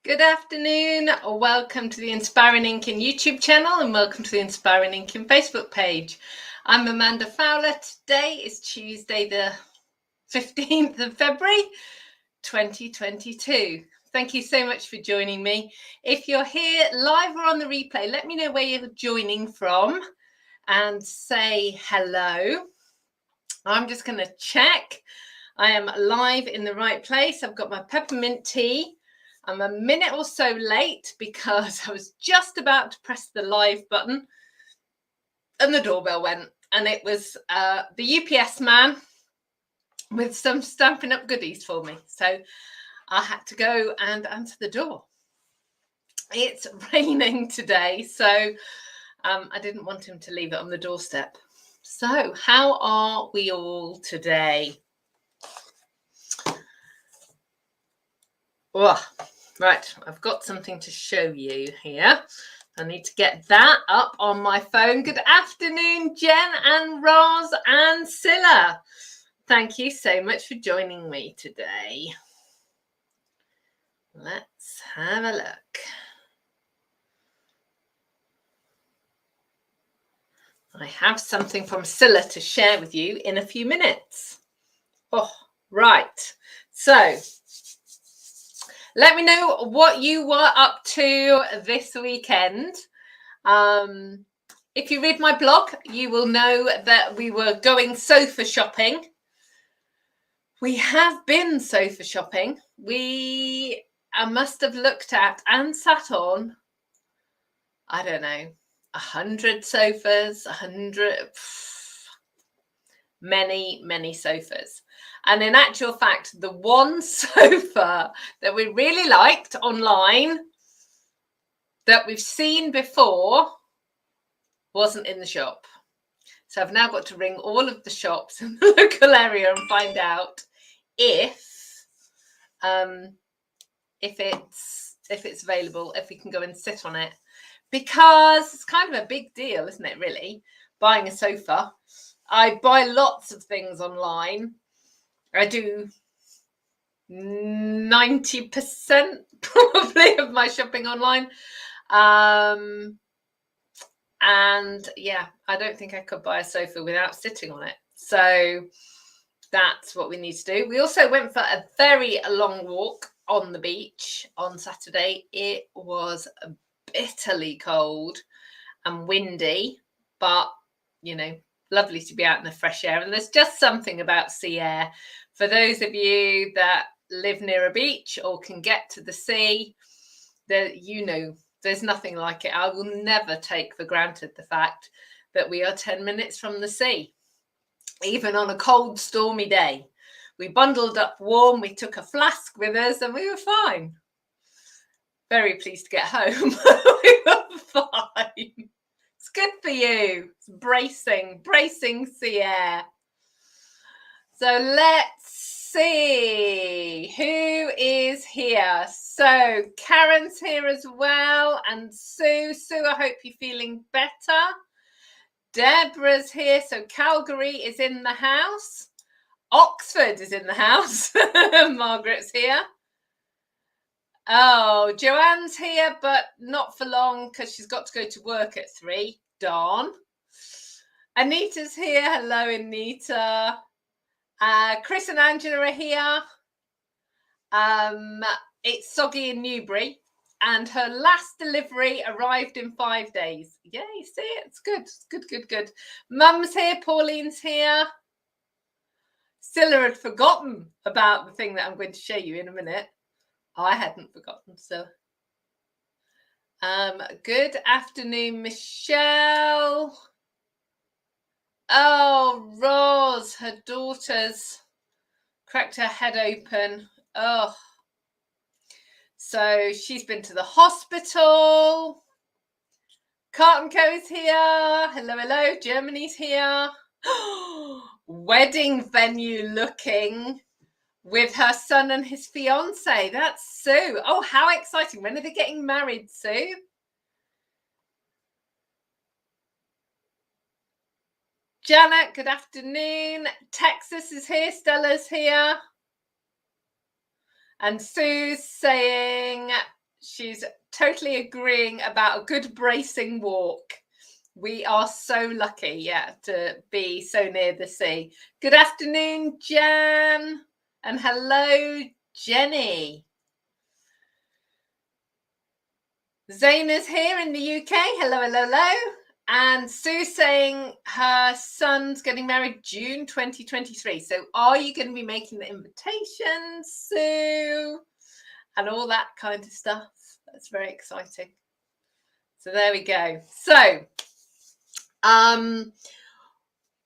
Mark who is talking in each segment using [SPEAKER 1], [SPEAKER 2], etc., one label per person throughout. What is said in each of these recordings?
[SPEAKER 1] Good afternoon. Welcome to the Inspiring Inking YouTube channel and welcome to the Inspiring Inking Facebook page. I'm Amanda Fowler. Today is Tuesday the 15th of February 2022. Thank you so much for joining me. If you're here live or on the replay, let me know where you're joining from and say hello. I'm just going to check I am live in the right place. I've got my peppermint tea. I'm a minute or so late because I was just about to press the live button and the doorbell went, and it was the UPS man with some Stampin' Up goodies for me. So I had to go and answer the door. It's raining today, so I didn't want him to leave it on the doorstep. So how are we all today? Oh, right, I've got something to show you here. I need to get that up on my phone. Good afternoon, Jen and Roz and Scylla. Thank you so much for joining me today. Let's have a look. I have something from Scylla to share with you in a few minutes. Oh, right. So let me know what you were up to this weekend. If you read my blog, you will know that we were going sofa shopping. We have been sofa shopping. We must have looked at and sat on, I don't know, 100 sofas, 100, many sofas. And in actual fact, the one sofa that we really liked online that we've seen before wasn't in the shop. So I've now got to ring all of the shops in the local area and find out if it's available, if we can go and sit on it, because it's kind of a big deal, isn't it, really, buying a sofa. I buy lots of things online. I do 90% probably of my shopping online. And yeah, I don't think I could buy a sofa without sitting on it. So that's what we need to do. We also went for a very long walk on the beach on Saturday. It was bitterly cold and windy, but you know, lovely to be out in the fresh air. And there's just something about sea air. For those of you that live near a beach or can get to the sea, that you know, there's nothing like it. I will never take for granted the fact that we are 10 minutes from the sea, even on a cold, stormy day. We bundled up warm, we took a flask with us, and we were fine. Very pleased to get home. We were fine. It's good for you. It's bracing sea air. So let's see who is here. So Karen's here as well, and Sue, I hope you're feeling better. Deborah's here, so Calgary is in the house. Oxford is in the house. Margaret's here. Oh, Joanne's here, but not for long because she's got to go to work at 3. Darn. Anita's here. Hello, Anita. Chris and Angela are here. It's Soggy in Newbury, and her last delivery arrived in 5 days. Yeah, you see it. It's good. It's good. Mum's here. Pauline's here. Scylla had forgotten about the thing that I'm going to show you in a minute. I hadn't forgotten, so. Good afternoon, Michelle. Oh, Roz, her daughter's cracked her head open. Oh. So she's been to the hospital. Carton Co is here. Hello. Germany's here. Wedding venue looking with her son and his fiance. That's Sue. Oh, how exciting. When are they getting married, Sue? Janet, good afternoon. Texas is here. Stella's here. And Sue's saying she's totally agreeing about a good bracing walk. We are so lucky, yeah, to be so near the sea. Good afternoon, Jan, and hello, Jenny. Zaina's here in the UK. Hello, hello, hello. And Sue's saying her son's getting married June 2023. So are you going to be making the invitations, Sue? And all that kind of stuff. That's very exciting. So there we go. So,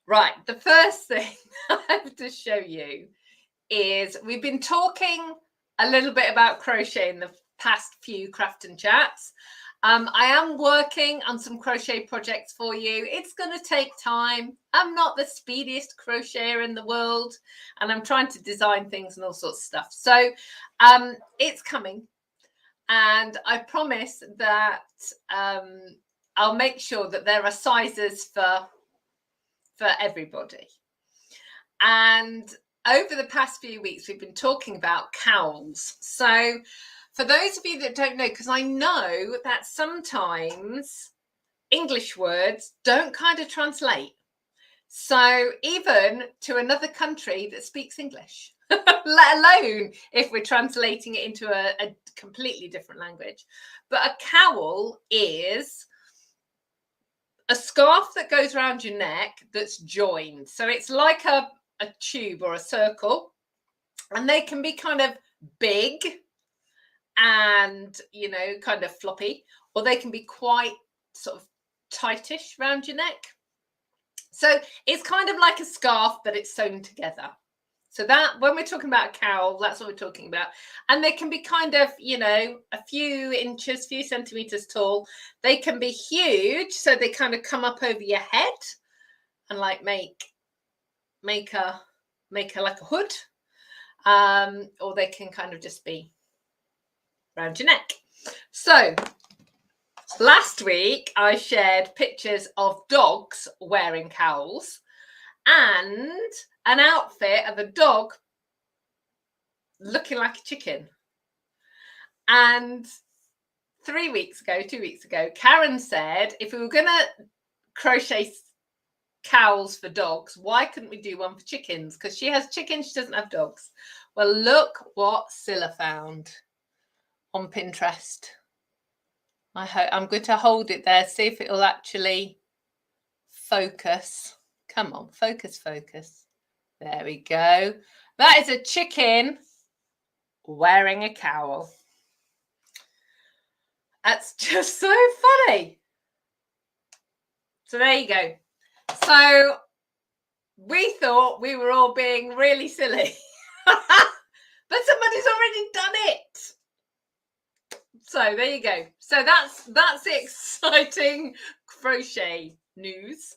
[SPEAKER 1] right, the first thing I have to show you is we've been talking a little bit about crochet in the past few craft and chats. I am working on some crochet projects for you. It's going to take time. I'm not the speediest crocheter in the world, and I'm trying to design things and all sorts of stuff. So it's coming, and I promise that I'll make sure that there are sizes for everybody. And over the past few weeks, we've been talking about cowls. So for those of you that don't know, because I know that sometimes English words don't kind of translate. So even to another country that speaks English, let alone if we're translating it into a completely different language. But a cowl is a scarf that goes around your neck that's joined. So it's like a tube or a circle, and they can be kind of big and, you know, kind of floppy, or they can be quite sort of tightish around your neck. So it's kind of like a scarf, but it's sewn together. So that when we're talking about a cowl, that's what we're talking about. And they can be kind of, you know, a few inches, few centimeters tall. They can be huge, so they kind of come up over your head and like make a like a hood. Or they can kind of just be around your neck. So last week I shared pictures of dogs wearing cowls and an outfit of a dog looking like a chicken. And 2 weeks ago, Karen said, if we were going to crochet cowls for dogs, why couldn't we do one for chickens? Because she has chickens, she doesn't have dogs. Well, look what Scylla found on Pinterest. I'm going to hold it there, see if it'll actually focus. Come on, focus. There we go. That is a chicken wearing a cowl. That's just so funny. So there you go. So we thought we were all being really silly, but somebody's already done it. So there you go. So that's the exciting crochet news.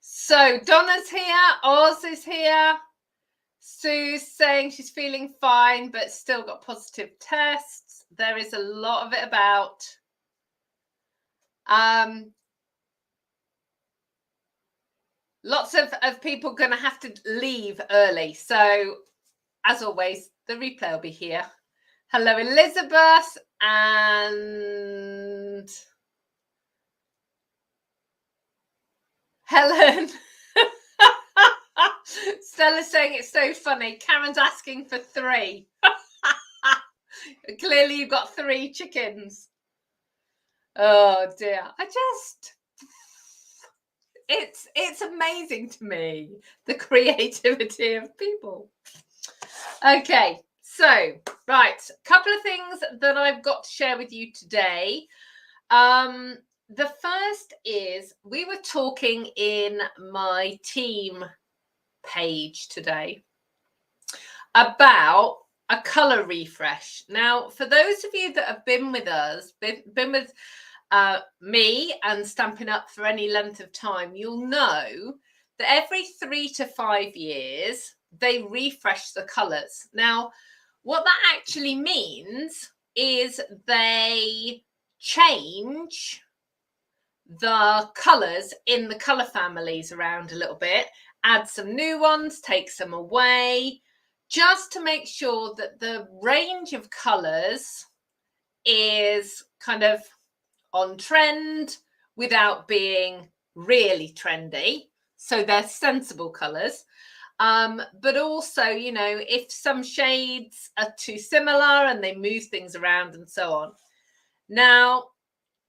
[SPEAKER 1] So Donna's here, Oz is here. Sue's saying she's feeling fine, but still got positive tests. There is a lot of it about. Lots of people going to have to leave early. So as always, the replay will be here. Hello, Elizabeth and Helen. Stella's saying it's so funny. Karen's asking for 3. Clearly you've got 3 chickens. Oh dear. It's amazing to me, the creativity of people. Okay, so right, a couple of things that I've got to share with you today. The first is we were talking in my team page today about a color refresh. Now, for those of you that have been with us, been with me and Stampin' Up for any length of time, you'll know that every 3 to 5 years they refresh the colors. Now, what that actually means is they change the colors in the color families around a little bit, add some new ones, take some away, just to make sure that the range of colours is kind of on trend without being really trendy. So they're sensible colours. But also, you know, if some shades are too similar and they move things around and so on. Now,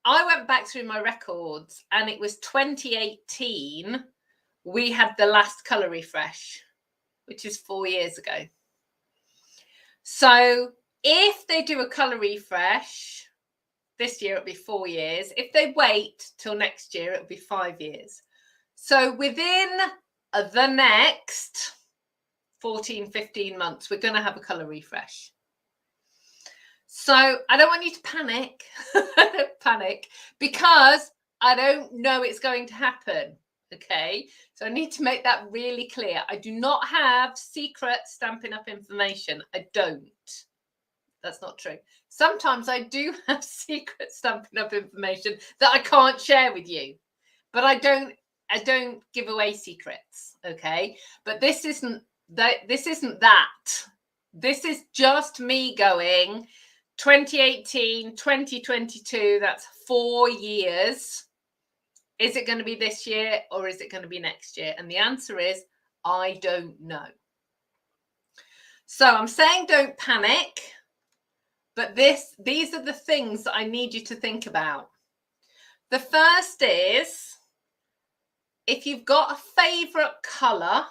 [SPEAKER 1] I went back through my records and it was 2018. We had the last colour refresh, which is 4 years ago. So if they do a colour refresh this year, it'll be 4 years. If they wait till next year, it'll be 5 years. So within the next 14, 15 months, we're going to have a colour refresh. So I don't want you to panic. Don't panic, because I don't know it's going to happen. Okay, so I need to make that really clear. I do not have secret Stampin' Up! Information. I don't. That's not true. Sometimes I do have secret Stampin' Up! Information that I can't share with you, but I don't give away secrets. Okay, but this isn't that. This is just me going 2018, 2022. That's 4 years. Is it going to be this year or is it going to be next year? And the answer is, I don't know. So I'm saying don't panic, but these are the things that I need you to think about. The first is, if you've got a favorite color,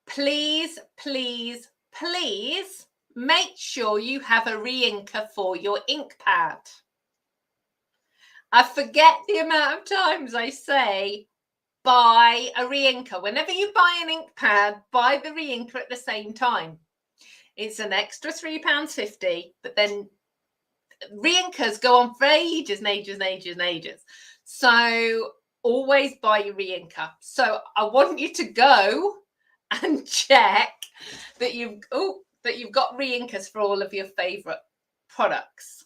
[SPEAKER 1] please, please, please make sure you have a re-inker for your ink pad. I forget the amount of times I say, buy a re-inker. Whenever you buy an ink pad, buy the re-inker at the same time. It's an extra £3.50, but then re-inkers go on for ages and ages and ages and ages. So always buy your re-inker. So I want you to go and check that you've got re-inkers for all of your favorite products.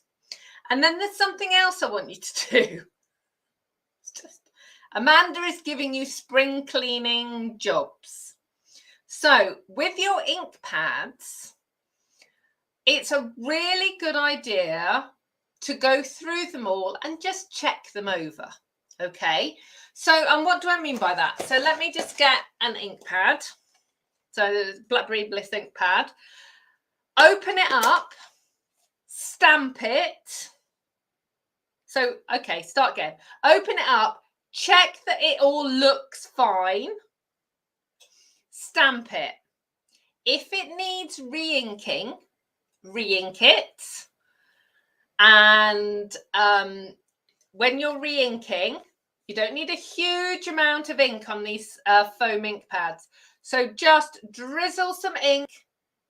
[SPEAKER 1] And then there's something else I want you to do. It's just, Amanda is giving you spring cleaning jobs. So with your ink pads, it's a really good idea to go through them all and just check them over. Okay. So, and what do I mean by that? So let me just get an ink pad. So the Blackberry Bliss ink pad. Open it up. Stamp it. So, okay, start again. Open it up, check that it all looks fine, stamp it. If it needs re-inking, re-ink it. And when you're re-inking, you don't need a huge amount of ink on these foam ink pads. So just drizzle some ink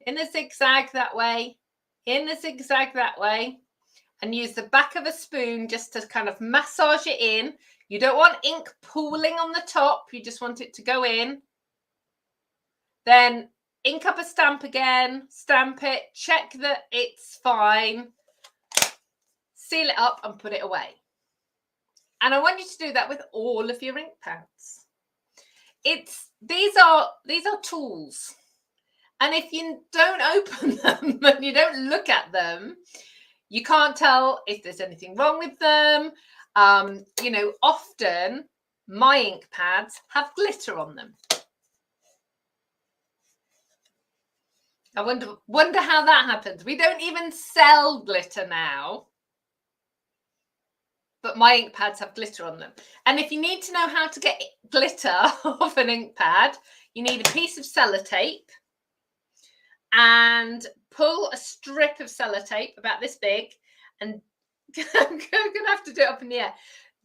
[SPEAKER 1] in a zigzag that way, in a zigzag that way. And use the back of a spoon just to kind of massage it in. You don't want ink pooling on the top. You just want it to go in. Then ink up a stamp again, stamp it, check that it's fine, seal it up and put it away. And I want you to do that with all of your ink pads. These are tools. And if you don't open them and you don't look at them, you can't tell if there's anything wrong with them. You know, often my ink pads have glitter on them. I wonder how that happens. We don't even sell glitter now, but my ink pads have glitter on them. And if you need to know how to get glitter off an ink pad, you need a piece of sellotape and pull a strip of sellotape about this big, and I'm going to have to do it up in the air.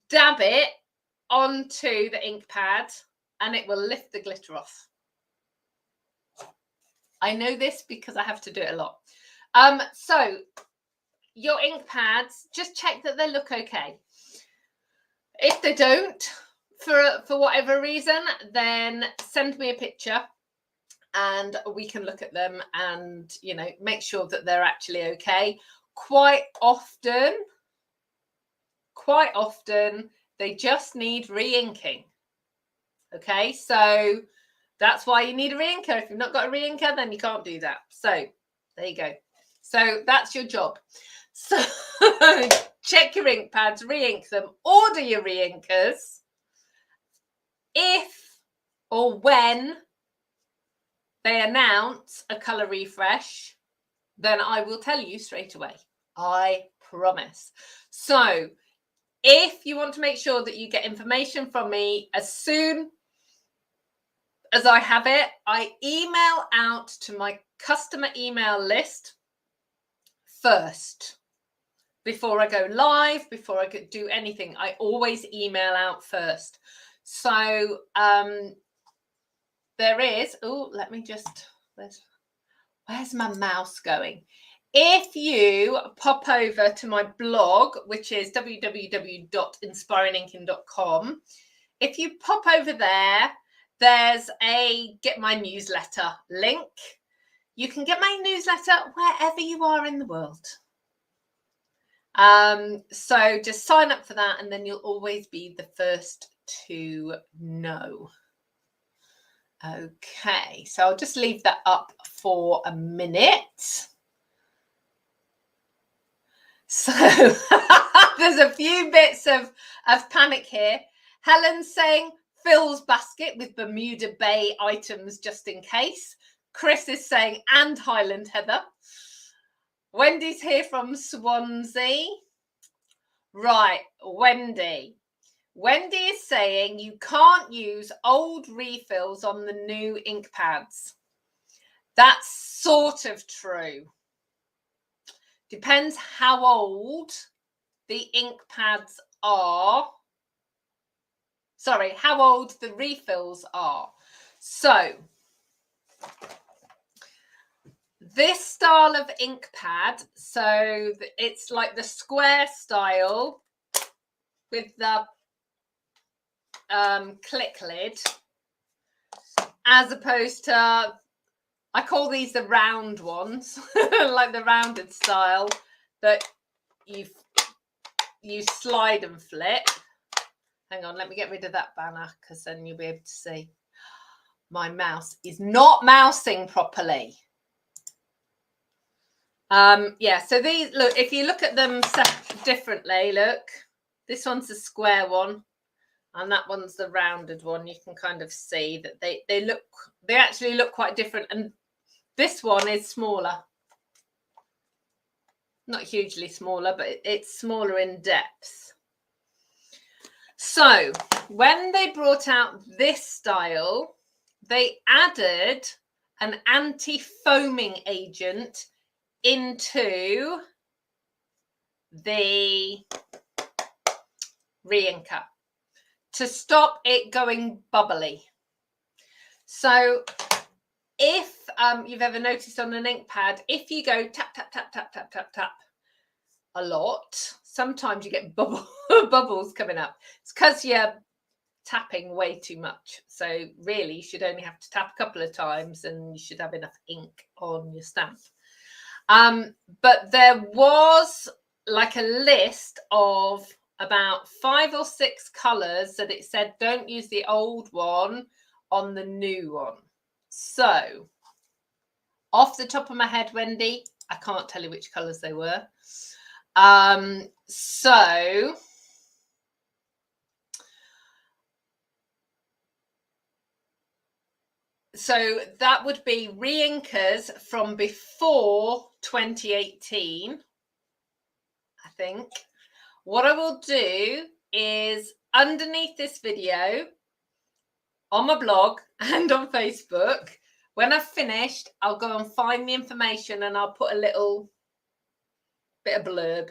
[SPEAKER 1] Dab it onto the ink pad and it will lift the glitter off. I know this because I have to do it a lot. So your ink pads, just check that they look okay. If they don't, for whatever reason, then send me a picture and we can look at them and, you know, make sure that they're actually okay. Quite often, they just need re-inking. Okay, so That's why you need a re-inker. If you've not got a re-inker, then you can't do that. So there you go. So that's your job. So check your ink pads, re-ink them, order your re-inkers. If or when they announce a colour refresh, then I will tell you straight away. I promise. So if you want to make sure that you get information from me as soon as I have it, I email out to my customer email list first. Before I go live, before I could do anything, I always email out first. So there is, oh, let me just, where's my mouse going? If you pop over to my blog, which is www.inspiringinking.com, if you pop over there, there's a get my newsletter link. You can get my newsletter wherever you are in the world. So just sign up for that, and then you'll always be the first to know. Okay, so I'll just leave that up for a minute. So there's a few bits of panic here. Helen's saying Phil's basket with Bermuda Bay items just in case. Chris is saying, and Highland Heather. Wendy's here from Swansea. Right, Wendy. Wendy is saying you can't use old refills on the new ink pads. That's sort of true. Depends how old the ink pads are. Sorry, how old the refills are. So this style of ink pad, so it's like the square style with the click lid, as opposed to, I call these the round ones, like the rounded style that you slide and flip. Hang on, let me get rid of that banner because then you'll be able to see. My mouse is not mousing properly. Yeah, so these, look, if you look at them differently, look, this one's the square one and that one's the rounded one. You can kind of see that they actually look quite different, and this one is smaller, not hugely smaller, but it's smaller in depth. So when they brought out this style, they added an anti-foaming agent into the re-inker to stop it going bubbly. So if you've ever noticed on an ink pad, if you go tap, tap, tap, tap, tap, tap, tap a lot, sometimes you get bubbles coming up. It's because you're tapping way too much. So really, you should only have to tap a couple of times and you should have enough ink on your stamp. But there was like a list of about 5 or 6 colours that it said don't use the old one on the new one. So off the top of my head, Wendy, I can't tell you which colours they were. So that would be re-inkers from before 2018, I think. What I will do is underneath this video on my blog and on Facebook, when I've finished, I'll go and find the information and I'll put a little bit of blurb.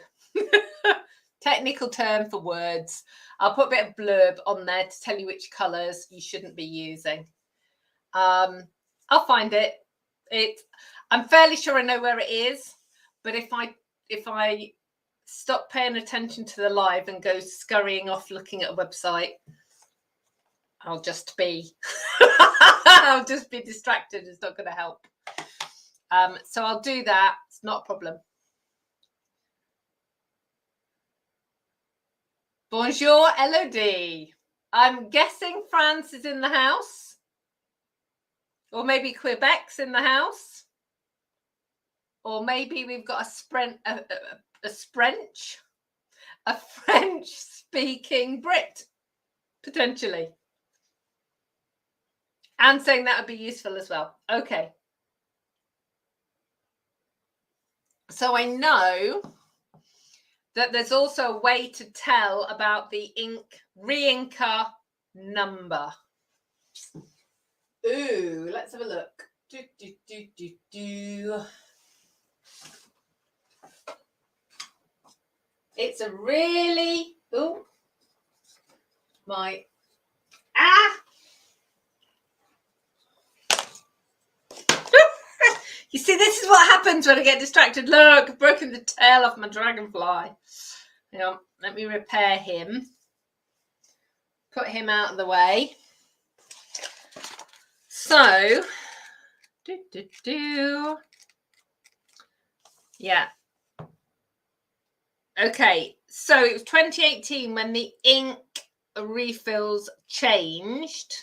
[SPEAKER 1] Technical term for words. I'll put a bit of blurb on there to tell you which colours you shouldn't be using. I'll find it. I'm fairly sure I know where it is, but if I stop paying attention to the live and go scurrying off looking at a website, I'll just be I'll just be distracted. It's not going to help. So I'll do that. It's not a problem. Bonjour, Elodie. I'm guessing France is in the house. Or maybe Quebec's in the house. Or maybe we've got a French-speaking Brit, potentially. And saying that would be useful as well. Okay. So I know that there's also a way to tell about the re-inker number. Ooh, let's have a look. It's a really, You see, this is what happens when I get distracted. Look, I've broken the tail off my dragonfly. Hang on, let me repair him. Put him out of the way. So, yeah. Okay, so it was 2018 when the ink refills changed.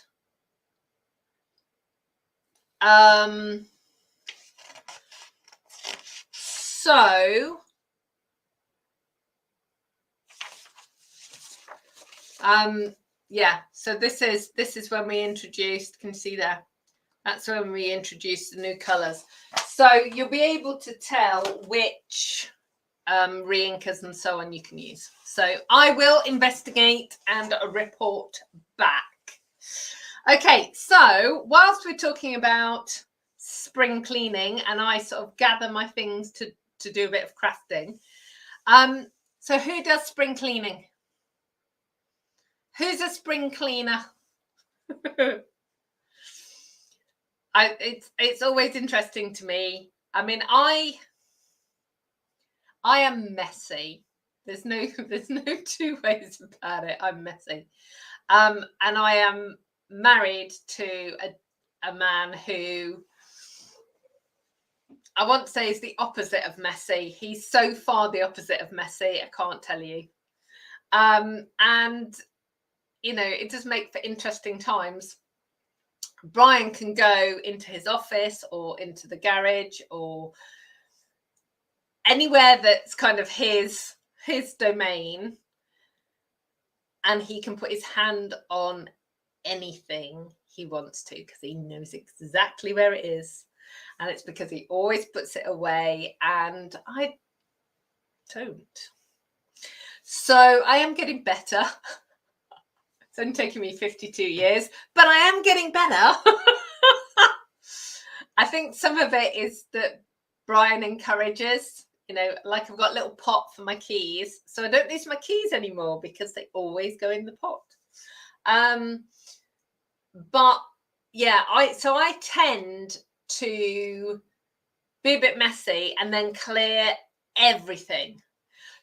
[SPEAKER 1] Yeah, so this is when we introduced, can you see there? That's when we introduced the new colors. So you'll be able to tell which re-inkers and so on you can use. So I will investigate and report back. Okay, so whilst we're talking about spring cleaning and I sort of gather my things to do a bit of crafting. So who does spring cleaning? Who's a spring cleaner? It's always interesting to me. I mean, I am messy. There's no two ways about it. I'm messy. And I am married to a man who I want to say is the opposite of messy. He's so far the opposite of messy, I can't tell you. And, you know, it does make for interesting times. Brian can go into his office or into the garage or anywhere that's kind of his domain, and he can put his hand on anything he wants to because he knows exactly where it is. And it's because he always puts it away and I don't. So I am getting better. It's only taken me 52 years, but I am getting better. I think some of it is that Brian encourages, you know, like I've got a little pot for my keys. So I don't lose my keys anymore because they always go in the pot. But yeah, I tend to be a bit messy and then clear everything.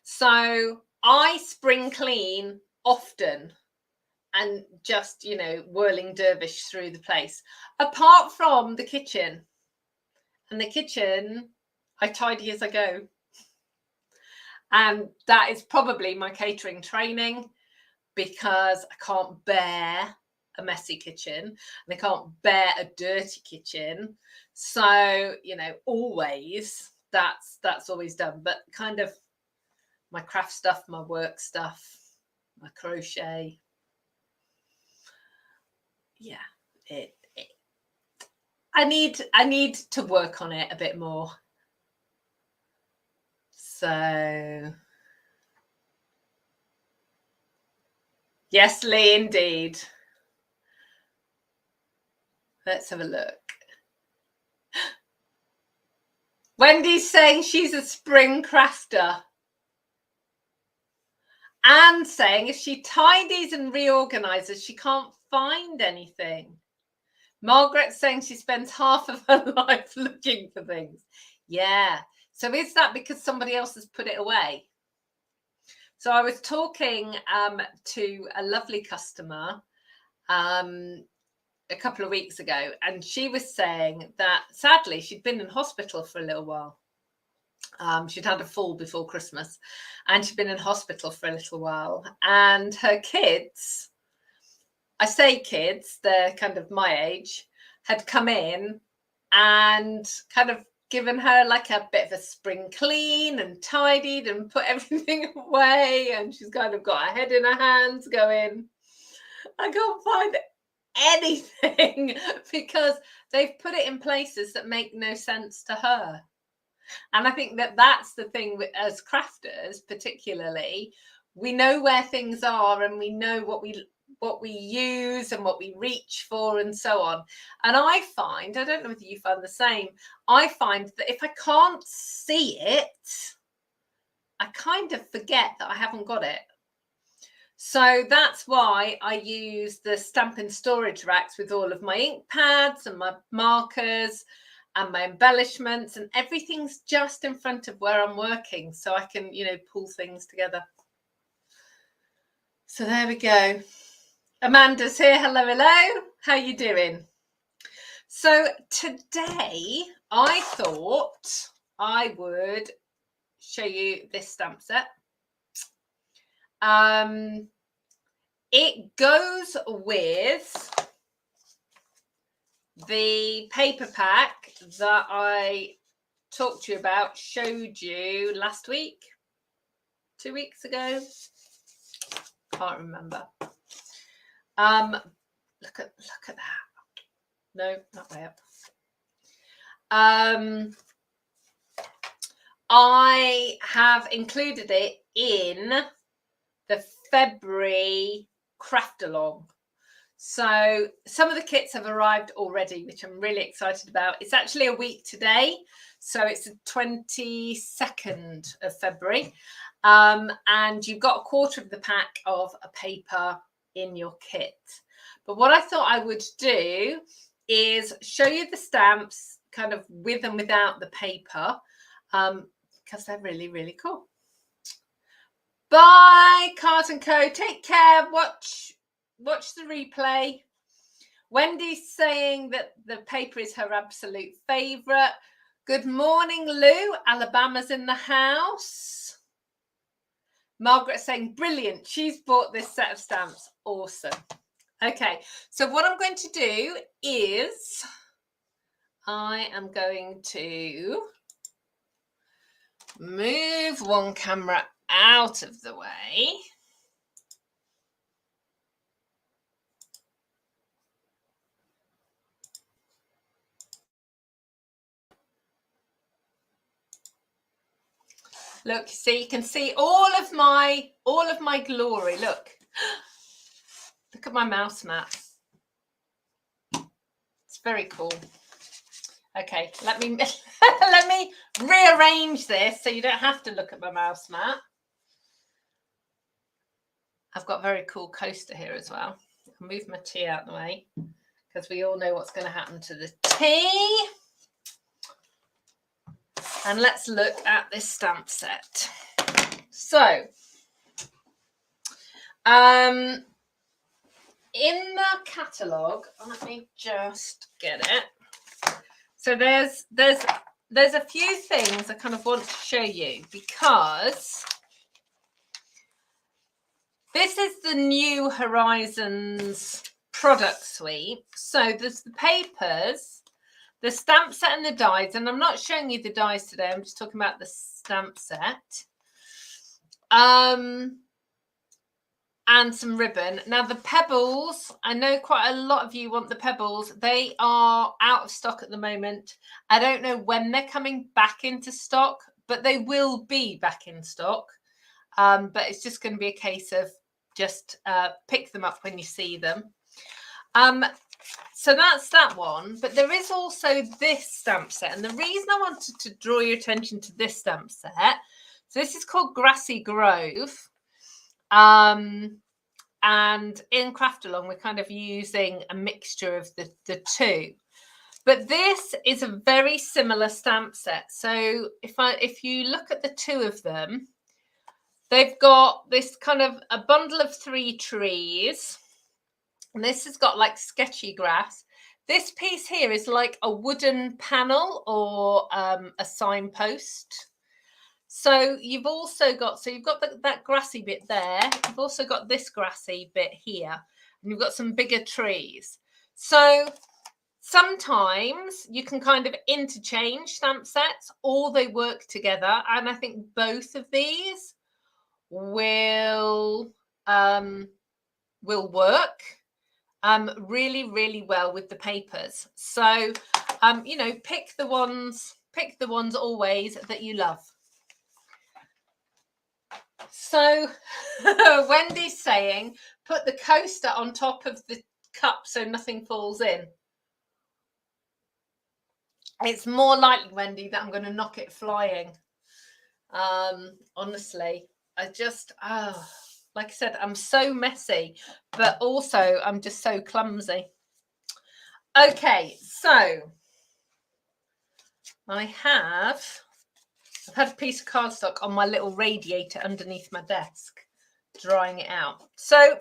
[SPEAKER 1] So I spring clean often and just, you know, whirling dervish through the place, apart from the kitchen. And the kitchen, I tidy as I go. And that is probably my catering training, because I can't bear a messy kitchen and I can't bear a dirty kitchen. So, you know, always that's always done. But kind of my craft stuff, my work stuff, my crochet, yeah, I need to work on it a bit more. So yes, Lee, indeed. Let's have a look. Wendy's saying she's a spring crafter. And saying if she tidies and reorganizes, she can't find anything. Margaret's saying she spends half of her life looking for things. Yeah. So is that because somebody else has put it away? So I was talking to a lovely customer a couple of weeks ago, and she was saying that sadly she'd been in hospital for a little while. She'd had a fall before Christmas and she'd been in hospital for a little while, and her kids, I say kids, they're kind of my age, had come in and kind of given her like a bit of a spring clean and tidied and put everything away, and she's kind of got her head in her hands going, I can't find anything, because they've put it in places that make no sense to her. And I think that that's the thing as crafters, particularly, we know where things are and we know what we use and what we reach for and so on. And I find, I don't know whether you find the same, I find that if I can't see it, I kind of forget that I haven't got it. So that's why I use the Stampin' Storage racks with all of my ink pads and my markers and my embellishments, and everything's just in front of where I'm working, so I can, you know, pull things together. So there we go. Amanda's here. Hello, hello. How you doing? So today I thought I would show you this stamp set. It goes with the paper pack that I talked to you about, showed you last week, 2 weeks ago. Can't remember. Look at that. No, not way up. I have included it in the February craft along. So some of the kits have arrived already, which I'm really excited about. It's actually a week today, so it's the 22nd of February. And you've got a quarter of the pack of a paper in your kit. But what I thought I would do is show you the stamps kind of with and without the paper, because they're really, really cool. Bye, Cart & Co. Take care. Watch the replay. Wendy's saying that the paper is her absolute favourite. Good morning, Lou. Alabama's in the house. Margaret saying, brilliant. She's bought this set of stamps. Awesome. Okay, so what I'm going to do is I am going to move one camera out of the way. Look, see, you can see all of my glory. Look at my mouse mat. It's very cool. Okay, let me let me rearrange this so you don't have to look at my mouse mat. I've got a very cool coaster here as well. I'll move my tea out of the way because we all know what's going to happen to the tea. And let's look at this stamp set. So, in the catalogue, let me just get it. So there's a few things I kind of want to show you, because this is the New Horizons product suite. So there's the papers, the stamp set and the dies, and I'm not showing you the dies today. I'm just talking about the stamp set. And some ribbon. Now the pebbles, I know quite a lot of you want the pebbles. They are out of stock at the moment. I don't know when they're coming back into stock, but they will be back in stock. But it's just going to be a case of just pick them up when you see them. So that's that one. But there is also this stamp set. And the reason I wanted to draw your attention to this stamp set, so this is called Grassy Grove. And in Craft Along, we're kind of using a mixture of the two. But this is a very similar stamp set. So if you look at the two of them, they've got this kind of a bundle of 3 trees. And this has got like sketchy grass. This piece here is like a wooden panel or a signpost. So you've also got, that grassy bit there. You've also got this grassy bit here, and you've got some bigger trees. So Sometimes you can kind of interchange stamp sets, or they work together. And I think both of these will work really, really well with the papers. So, you know, pick the ones always that you love. So Wendy's saying, put the coaster on top of the cup so nothing falls in. It's more likely, Wendy, that I'm going to knock it flying. Honestly, I just, like I said, I'm so messy, but also I'm just so clumsy. Okay, so I've had a piece of cardstock on my little radiator underneath my desk, drying it out. So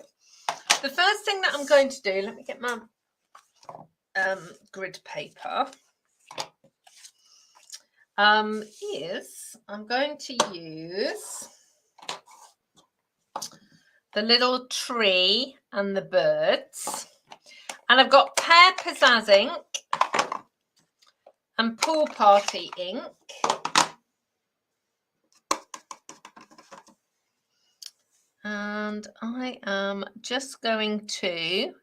[SPEAKER 1] the first thing that I'm going to do, let me get my grid paper, is I'm going to use the little tree and the birds. And I've got Pear Pizzazz ink and Pool Party ink. And I am just going to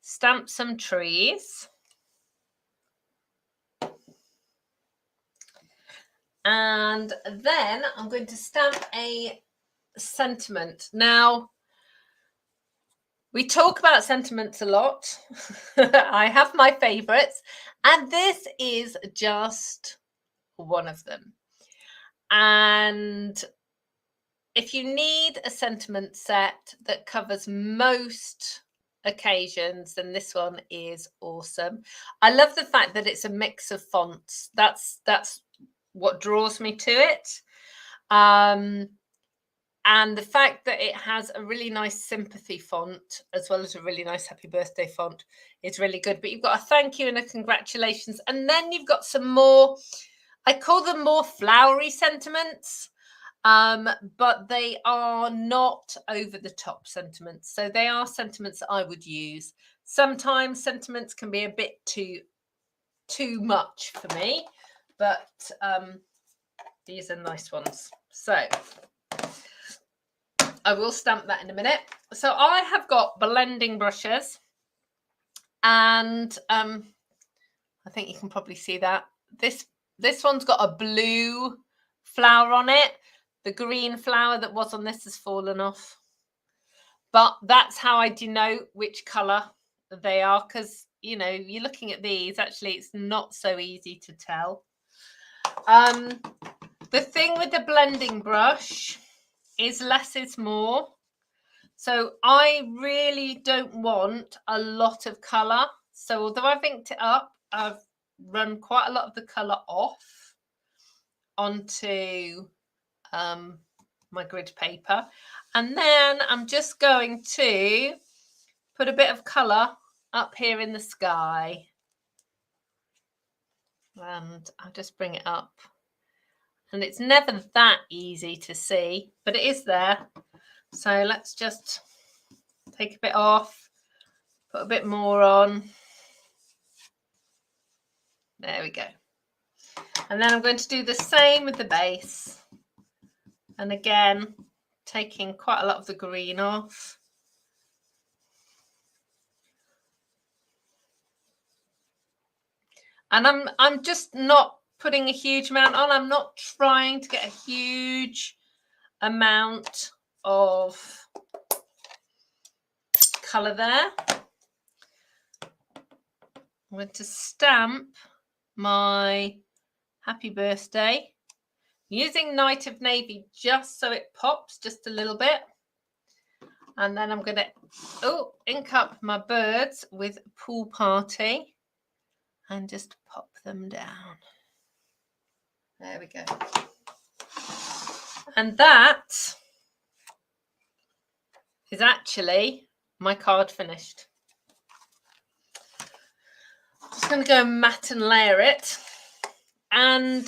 [SPEAKER 1] stamp some trees. And then I'm going to stamp a sentiment. Now, we talk about sentiments a lot. I have my favorites, and this is just one of them. And if you need a sentiment set that covers most occasions, then this one is awesome. I love the fact that it's a mix of fonts. That's what draws me to it. And the fact that it has a really nice sympathy font as well as a really nice happy birthday font is really good. But you've got a thank you and a congratulations. And then you've got some more, I call them more flowery sentiments, but they are not over the top sentiments. So they are sentiments that I would use. Sometimes sentiments can be a bit too much for me, but these are nice ones. So I will stamp that in a minute. So I have got blending brushes, and I think you can probably see that. This one's got a blue flower on it. The green flower that was on this has fallen off. But that's how I denote which colour they are, because, you know, you're looking at these, actually it's not so easy to tell. The thing with the blending brush is less is more. So I really don't want a lot of colour. So although I've inked it up, I've run quite a lot of the colour off onto my grid paper. And then I'm just going to put a bit of colour up here in the sky. And I'll just bring it up. And it's never that easy to see, but it is there. So let's just take a bit off, put a bit more on. There we go. And then I'm going to do the same with the base. And again, taking quite a lot of the green off. And I'm just not putting a huge amount on. I'm not trying to get a huge amount of colour there. I'm going to stamp my happy birthday using Night of Navy just so it pops just a little bit. And then I'm going to ink up my birds with Pool Party and just pop them down. There we go. And that is actually my card finished. I'm just going to go matte and layer it. And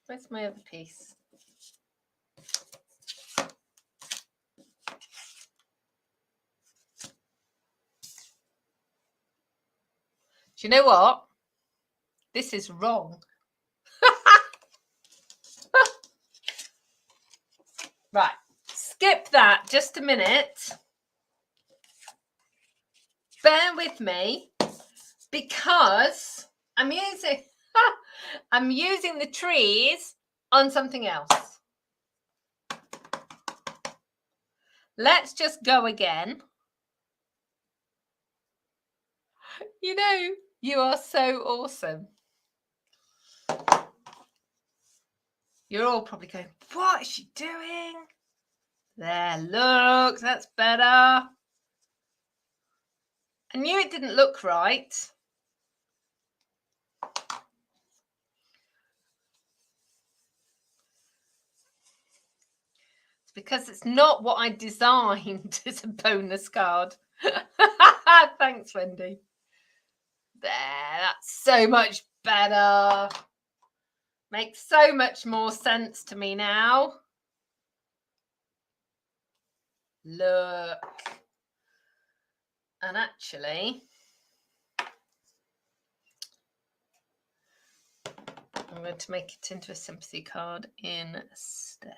[SPEAKER 1] where's my other piece? Do you know what? This is wrong. Right, skip that just a minute. Bear with me because I'm using the trees on something else. Let's just go again. You know, you are so awesome. You're all probably going, what is she doing? There, look, that's better. I knew it didn't look right. It's because it's not what I designed as a bonus card. Thanks, Wendy. There, that's so much better. Makes so much more sense to me now. Look. And actually, I'm going to make it into a sympathy card instead.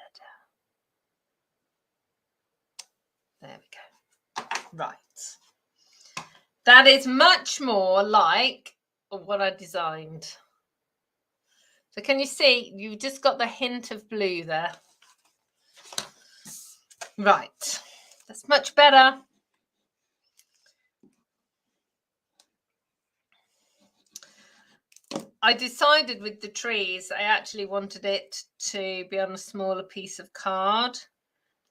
[SPEAKER 1] There we go. Right. That is much more like what I designed. So can you see, you've just got the hint of blue there. Right. That's much better. I decided with the trees, I actually wanted it to be on a smaller piece of card.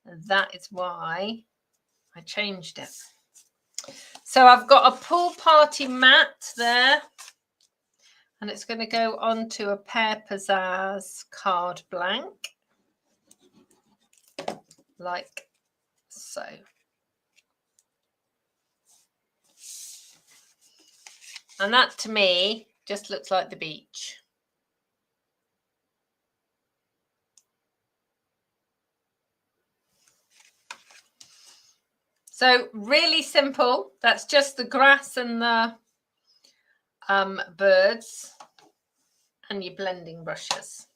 [SPEAKER 1] And that is why I changed it. So I've got a pool party mat there. And it's going to go onto a Pear Pizzazz card blank. Like so. And that to me just looks like the beach. So really simple. That's just the grass and the birds and your blending brushes.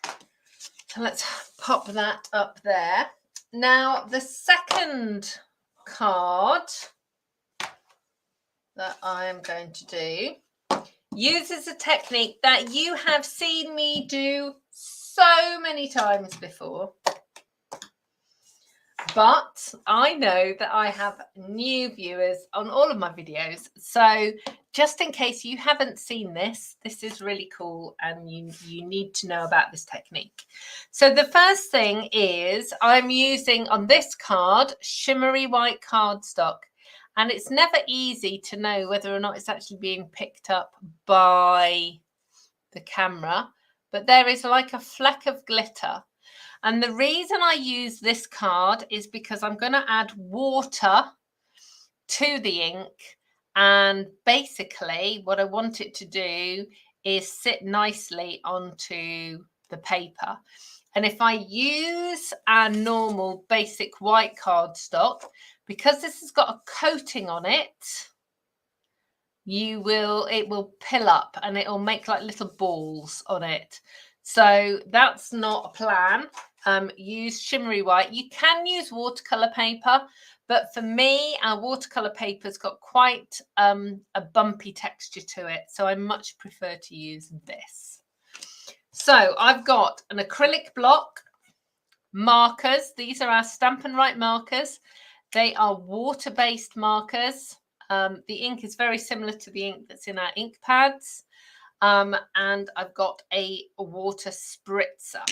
[SPEAKER 1] So let's pop that up there. Now the second card that I am going to do uses a technique that you have seen me do so many times before. But I know that I have new viewers on all of my videos. So just in case you haven't seen this, this is really cool and you need to know about this technique. So the first thing is I'm using on this card shimmery white cardstock. And it's never easy to know whether or not it's actually being picked up by the camera. But there is like a fleck of glitter. And the reason I use this card is because I'm going to add water to the ink. And basically what I want it to do is sit nicely onto the paper. And if I use our normal basic white cardstock, because this has got a coating on it, it will pill up and it will make like little balls on it. So that's not a plan. Use shimmery white. You can use watercolor paper, but for me, our watercolor paper's got quite a bumpy texture to it. So I much prefer to use this. So I've got an acrylic block, markers. These are our Stampin' Write markers. They are water-based markers. The ink is very similar to the ink that's in our ink pads. And I've got a water spritzer.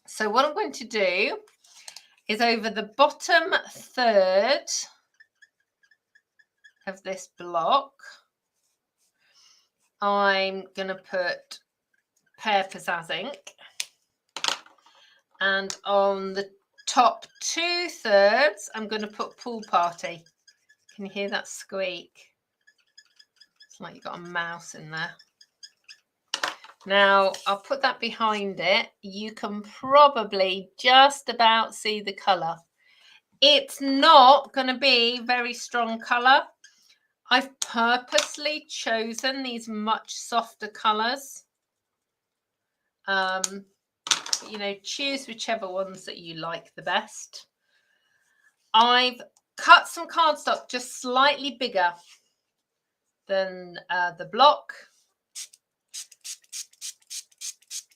[SPEAKER 1] So what I'm going to do is over the bottom third of this block, I'm going to put Pear Pizzazz ink. And on the top 2/3, I'm going to put Pool Party. Can you hear that squeak? It's like you've got a mouse in there. Now, I'll put that behind it. You can probably just about see the colour. It's not going to be very strong colour. I've purposely chosen these much softer colours. You know, choose whichever ones that you like the best. I've cut some cardstock just slightly bigger than the block.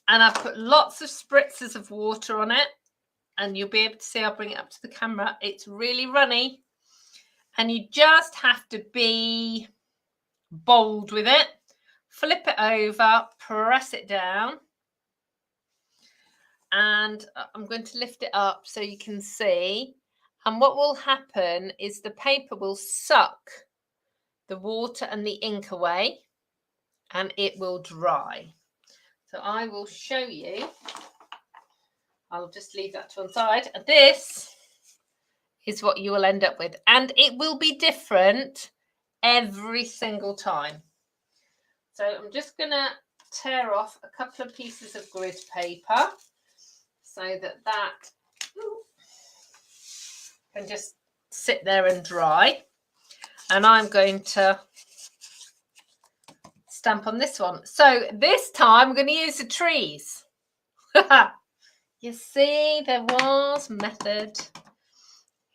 [SPEAKER 1] And I've put lots of spritzes of water on it. And you'll be able to see, I'll bring it up to the camera. It's really runny. And you just have to be bold with it. Flip it over, press it down. And I'm going to lift it up so you can see. And what will happen is the paper will suck the water and the ink away, and it will dry. So I will show you. I'll just leave that to one side. And this is what you will end up with. And it will be different every single time. So I'm just going to tear off a couple of pieces of grid paper so that can just sit there and dry. And I'm going to stamp on this one. So this time I'm going to use the trees. You see, there was method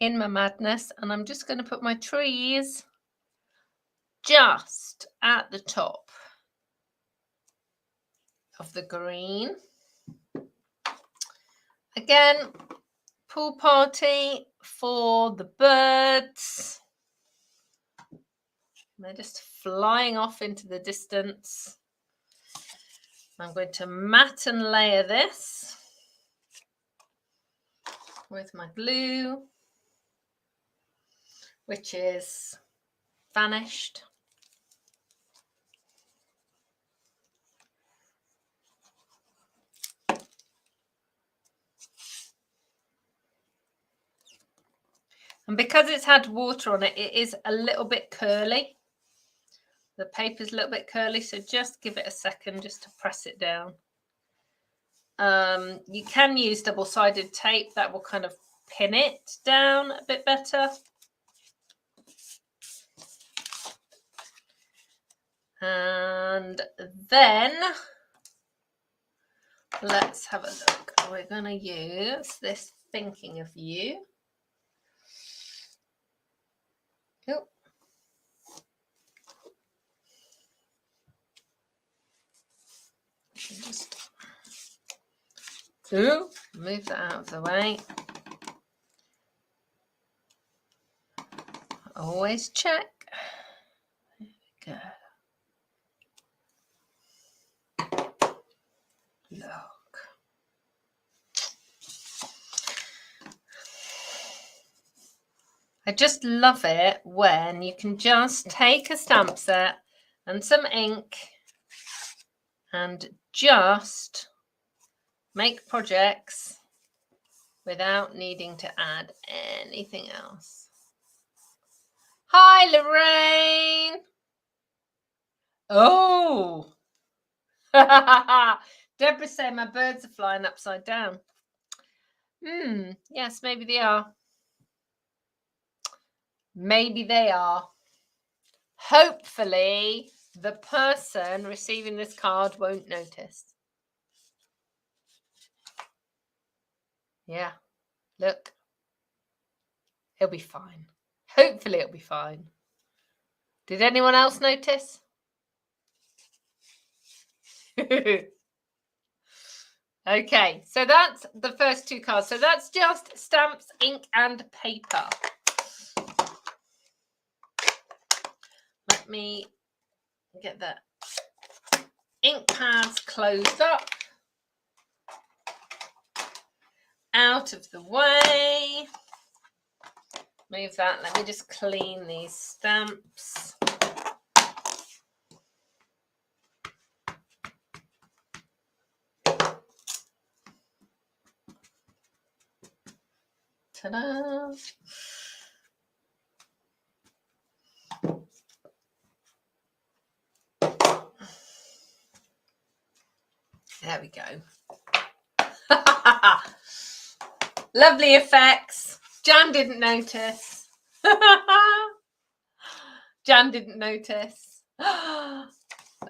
[SPEAKER 1] in my madness. And I'm just going to put my trees just at the top of the green. Again, pool party for the birds. They're just flying off into the distance. I'm going to mat and layer this with my glue, which is vanished. And because it's had water on it, it is a little bit curly. The paper's a little bit curly, so just give it a second just to press it down. You can use double-sided tape. That will kind of pin it down a bit better. And then let's have a look. We're going to use this Thinking of You. Oh. Just move that out of the way. Always check. There we go. Look. I just love it when you can just take a stamp set and some ink and just make projects without needing to add anything else. Hi, Lorraine. Oh. Deborah's saying my birds are flying upside down. Yes, maybe they are. Maybe they are. Hopefully, the person receiving this card won't notice. Yeah, look. It'll be fine. Hopefully, it'll be fine. Did anyone else notice? Okay, so that's the first two cards. So that's just stamps, ink, and paper. Let me get the ink pads closed up, out of the way. Move that. Let me just clean these stamps. Ta-da! There we go. Lovely effects. Jan didn't notice. Jan Jan didn't notice.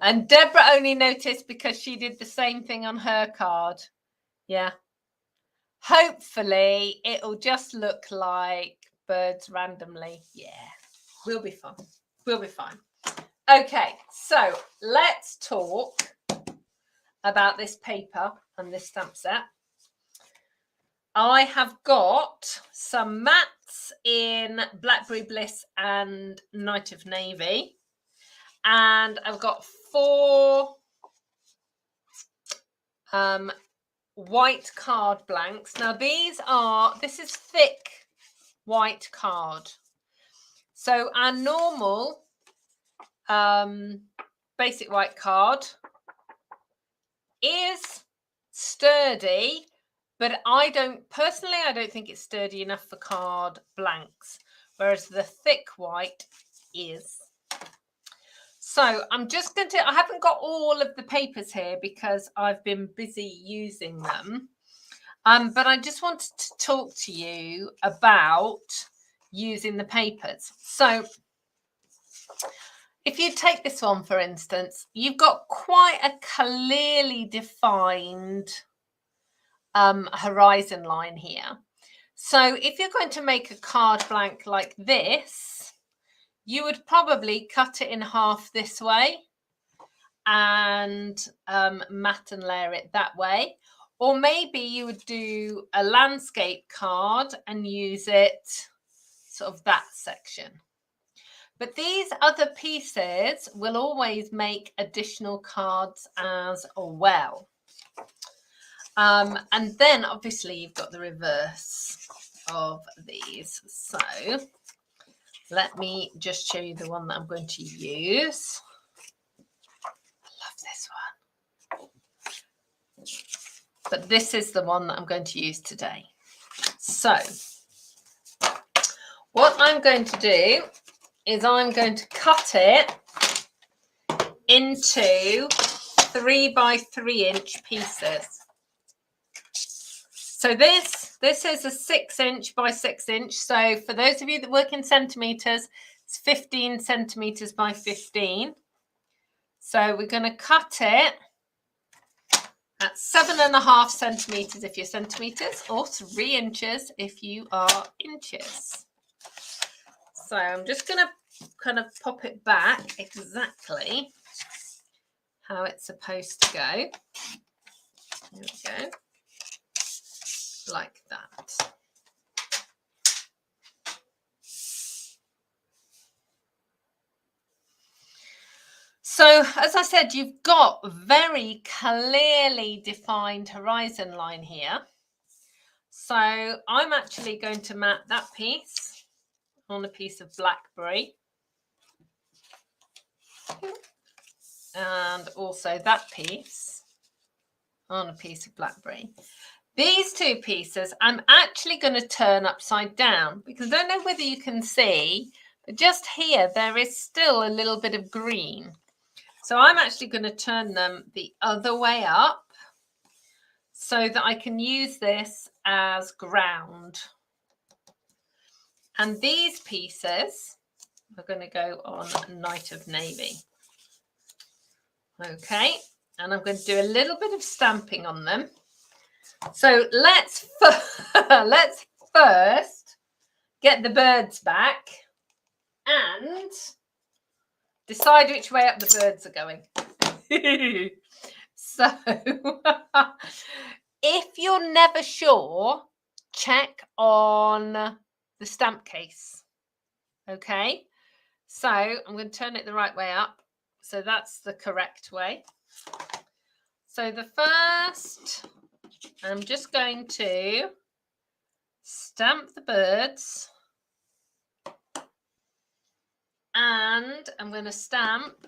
[SPEAKER 1] And Deborah only noticed because she did the same thing on her card. Yeah. Hopefully it'll just look like birds randomly. Yeah, we'll be fine. We'll be fine. Okay, so let's talk about this paper and this stamp set. I have got some mats in Blackberry Bliss and Night of Navy. And I've got 4 white card blanks. Now this is thick white card. So our normal basic white card is sturdy, but I don't think it's sturdy enough for card blanks, whereas the thick white is. So I'm just going to, I haven't got all of the papers here because I've been busy using them. But I just wanted to talk to you about using the papers. So if you take this one, for instance, you've got quite a clearly defined horizon line here. So if you're going to make a card blank like this, you would probably cut it in half this way and mat and layer it that way. Or maybe you would do a landscape card and use it sort of that section. But these other pieces will always make additional cards as well. And then obviously you've got the reverse of these. So let me just show you the one that I'm going to use. I love this one. But this is the one that I'm going to use today. So what I'm going to do is I'm going to cut it into 3 by 3 inch pieces. So this is a 6 inch by 6 inch. So for those of you that work in centimeters, it's 15 centimeters by 15. So we're going to cut it at 7.5 centimeters if you're centimeters, or 3 inches if you are inches. So I'm just going to kind of pop it back exactly how it's supposed to go. There we go. Like that. So as I said, you've got a very clearly defined horizon line here. So I'm actually going to mat that piece on a piece of Blackberry. And also that piece on a piece of Blackberry. These 2 pieces I'm actually going to turn upside down because I don't know whether you can see, but just here there is still a little bit of green. So I'm actually going to turn them the other way up so that I can use this as ground. And these pieces are going to go on Night of Navy. Okay, and I'm going to do a little bit of stamping on them. So let's first get the birds back and decide which way up the birds are going. So if you're never sure, check on the stamp case. Okay, so I'm going to turn it the right way up. So that's the correct way. So the first, I'm just going to stamp the birds, and I'm going to stamp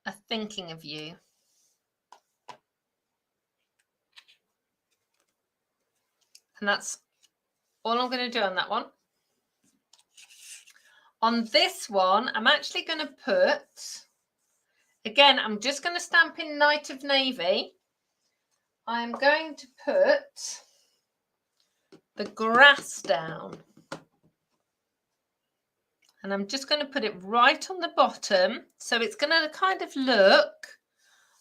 [SPEAKER 1] a thinking of you. And that's all I'm going to do on that one. On this one, I'm actually going to put, again, I'm just going to stamp in Night of Navy. I'm going to put the grass down. And I'm just going to put it right on the bottom. So it's going to kind of look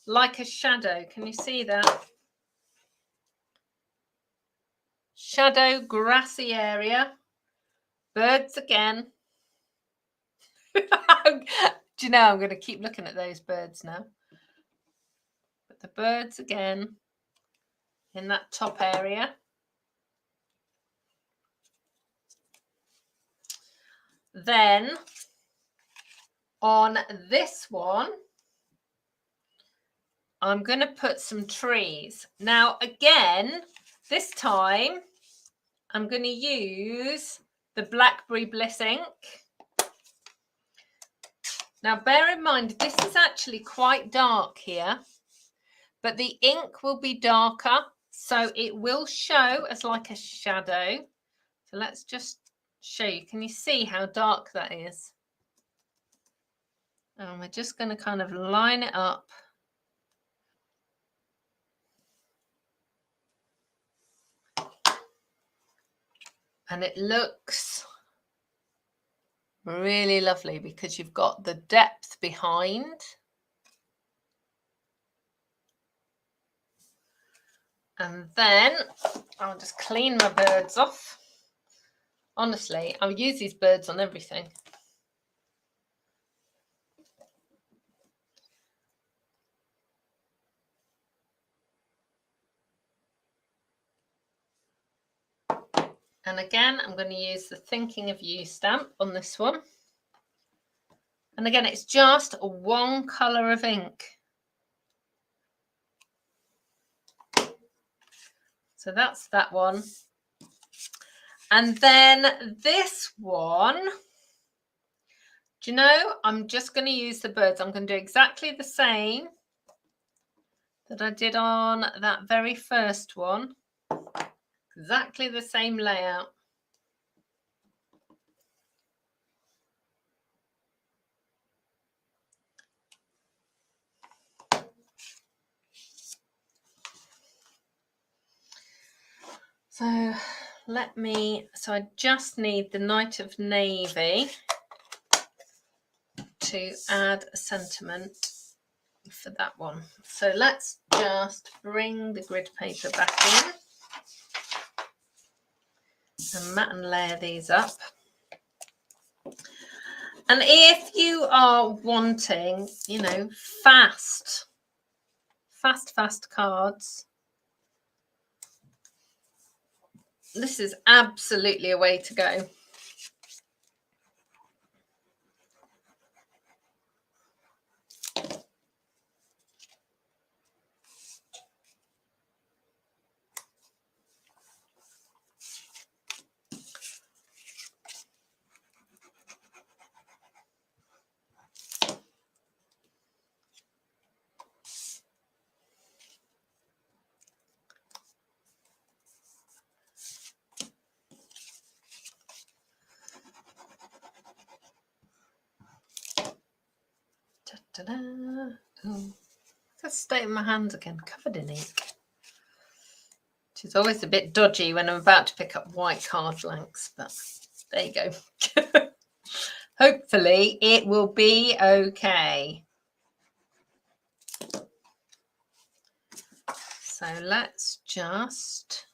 [SPEAKER 1] like a shadow. Can you see that? Shadow, grassy area. Birds again. Do you know, I'm going to keep looking at those birds now. But the birds again in that top area. Then on this one, I'm going to put some trees. Now, again, this time, I'm going to use the Blackberry Bliss ink. Now, bear in mind, this is actually quite dark here, but the ink will be darker, so it will show as like a shadow. So let's just show you. Can you see how dark that is? And we're just going to kind of line it up. And it looks really lovely because you've got the depth behind. And then I'll just clean my birds off. Honestly, I'll use these birds on everything. And again, I'm going to use the Thinking of You stamp on this one. And again, it's just one colour of ink. So that's that one. And then this one, do you know, I'm just going to use the birds. I'm going to do exactly the same that I did on that very first one. Exactly the same layout. So I just need the Night of Navy to add a sentiment for that one. So let's just bring the grid paper back in and mat and layer these up. And if you are wanting, you know, fast cards, this is absolutely a way to go. Oh, let's stay in my hands again, covered in ink. Which is always a bit dodgy when I'm about to pick up white card blanks, but there you go. Hopefully it will be okay. So let's just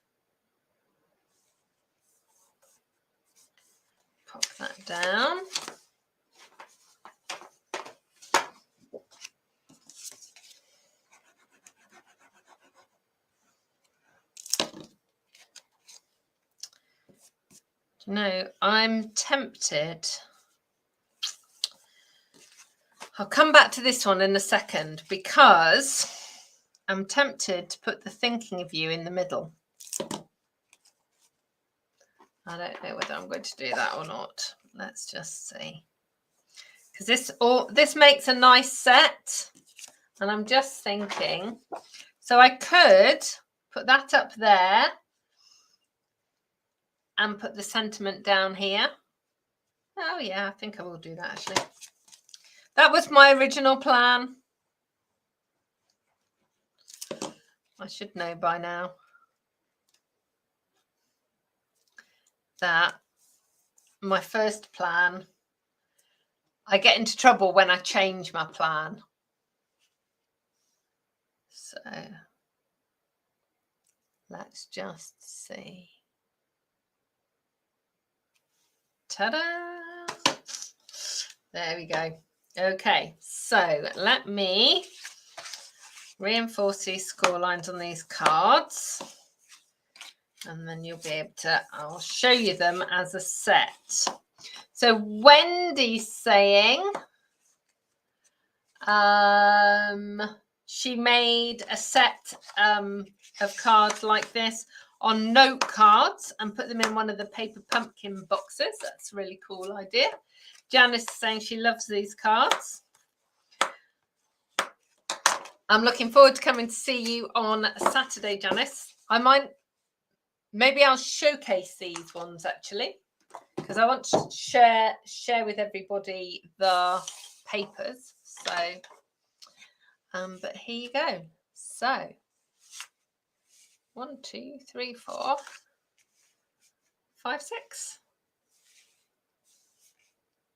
[SPEAKER 1] pop that down. You know, I'm tempted. I'll come back to this one in a second because I'm tempted to put the Thinking of You in the middle. I don't know whether I'm going to do that or not. Let's just see. Because this makes a nice set. And I'm just thinking, so I could put that up there and put the sentiment down here. Oh yeah, I think I will do that actually. That was my original plan. I should know by now that my first plan I get into trouble when I change my plan. So let's just see. Ta-da! There we go. Okay, so let me reinforce these score lines on these cards, and then you'll be able to, I'll show you them as a set. So Wendy's saying she made a set of cards like this on note cards and put them in one of the paper pumpkin boxes. That's a really cool idea. Janice is saying she loves these cards. I'm looking forward to coming to see you on Saturday, Janice. Maybe I'll showcase these ones actually, because I want to share with everybody the papers. So, but here you go. So, 1, 2, 3, 4, 5, 6.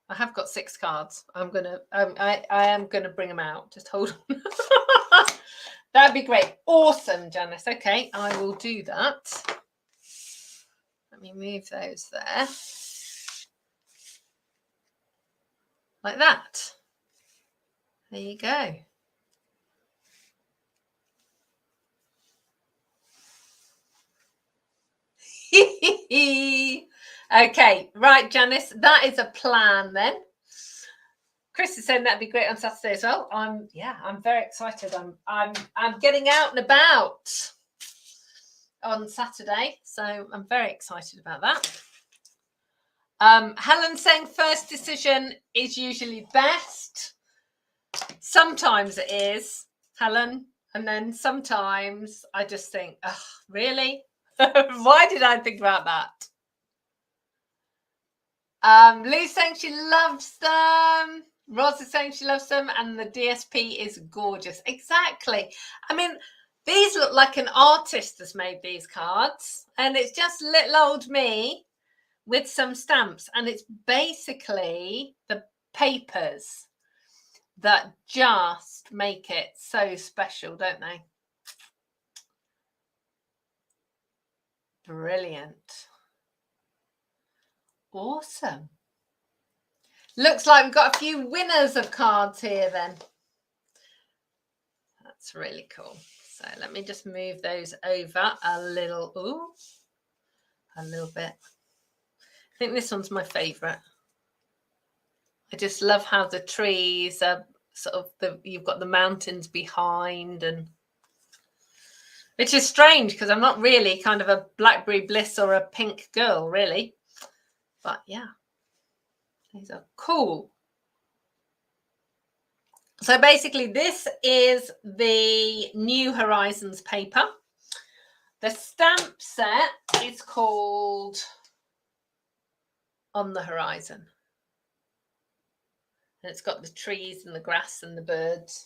[SPEAKER 1] I have got 6 cards. I am gonna bring them out. Just hold on. That'd be great. Awesome, Janice. Okay, I will do that. Let me move those there. Like that. There you go. Okay, right, Janice, that is a plan then. Chris is saying that'd be great on Saturday as well. I'm very excited. I'm getting out and about on Saturday, so I'm very excited about that. Helen saying first decision is usually best. Sometimes it is, Helen, and then sometimes I just think, oh, really? Why did I think about that? Lou's saying she loves them. Roz is saying she loves them, and the DSP is gorgeous. Exactly. I mean, these look like an artist has made these cards, and it's just little old me with some stamps, and it's basically the papers that just make it so special, don't they? Brilliant. Awesome. Looks like we've got a few winners of cards here then. That's really cool. So let me just move those over a little. Ooh, a little bit. I think this one's my favorite. I just love how the trees are sort of you've got the mountains behind, and which is strange because I'm not really kind of a Blackberry Bliss or a pink girl, really. But yeah, these are cool. So basically, this is the New Horizons paper. The stamp set is called On the Horizon. And it's got the trees and the grass and the birds.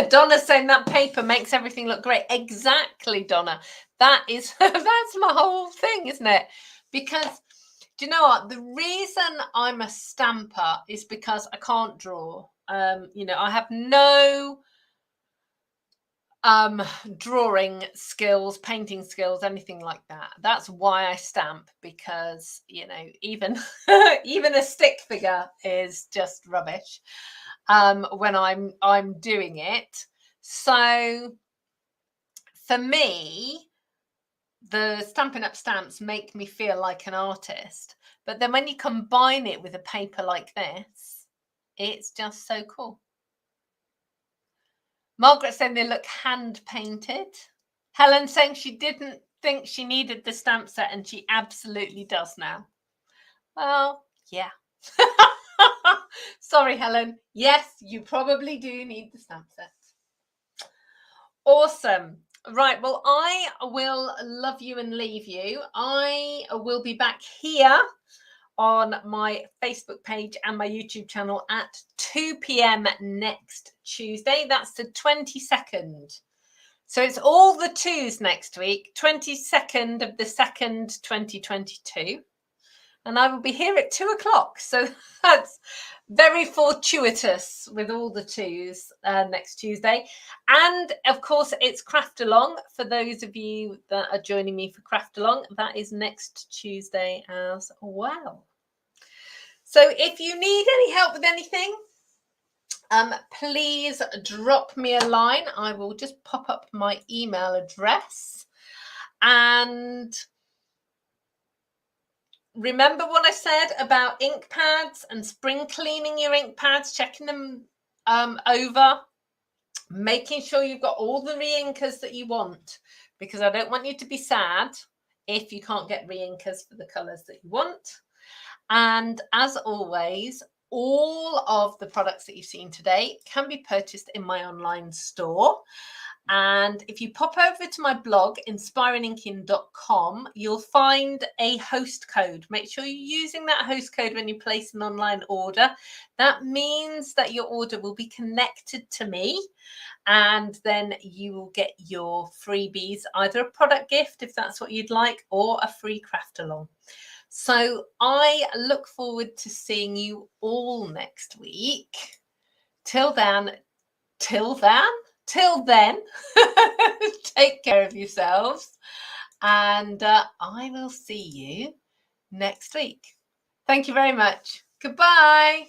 [SPEAKER 1] Donna's saying that paper makes everything look great. Exactly, Donna. That is, that's my whole thing, isn't it? Because, do you know what? The reason I'm a stamper is because I can't draw. You know, I have no drawing skills, painting skills, anything like that. That's why I stamp, because, you know, even even a stick figure is just rubbish when I'm doing it. So for me, the Stampin' Up! Stamps make me feel like an artist. But then when you combine it with a paper like this, it's just so cool. Margaret saying they look hand painted. Helen saying she didn't think she needed the stamp set, and she absolutely does now. Well, yeah. Sorry, Helen. Yes, you probably do need the stamp set. Awesome. Right, well, I will love you and leave you. I will be back here on my Facebook page and my YouTube channel at 2 p.m. next Tuesday. That's the 22nd. So it's all the 2s next week, 22nd of the 2nd, 2022. And I will be here at 2 o'clock. So that's very fortuitous with all the 2s next Tuesday. And of course, it's Craft Along. For those of you that are joining me for Craft Along, that is next Tuesday as well. So if you need any help with anything, please drop me a line. I will just pop up my email address. And remember what I said about ink pads and spring cleaning your ink pads, checking them over, making sure you've got all the re-inkers that you want, because I don't want you to be sad if you can't get re-inkers for the colours that you want. And as always, all of the products that you've seen today can be purchased in my online store. And if you pop over to my blog, inspiringinking.com, you'll find a host code. Make sure you're using that host code when you place an online order. That means that your order will be connected to me, and then you will get your freebies, either a product gift if that's what you'd like, or a free craft along. So I look forward to seeing you all next week. Till then, take care of yourselves, and I will see you next week. Thank you very much. Goodbye.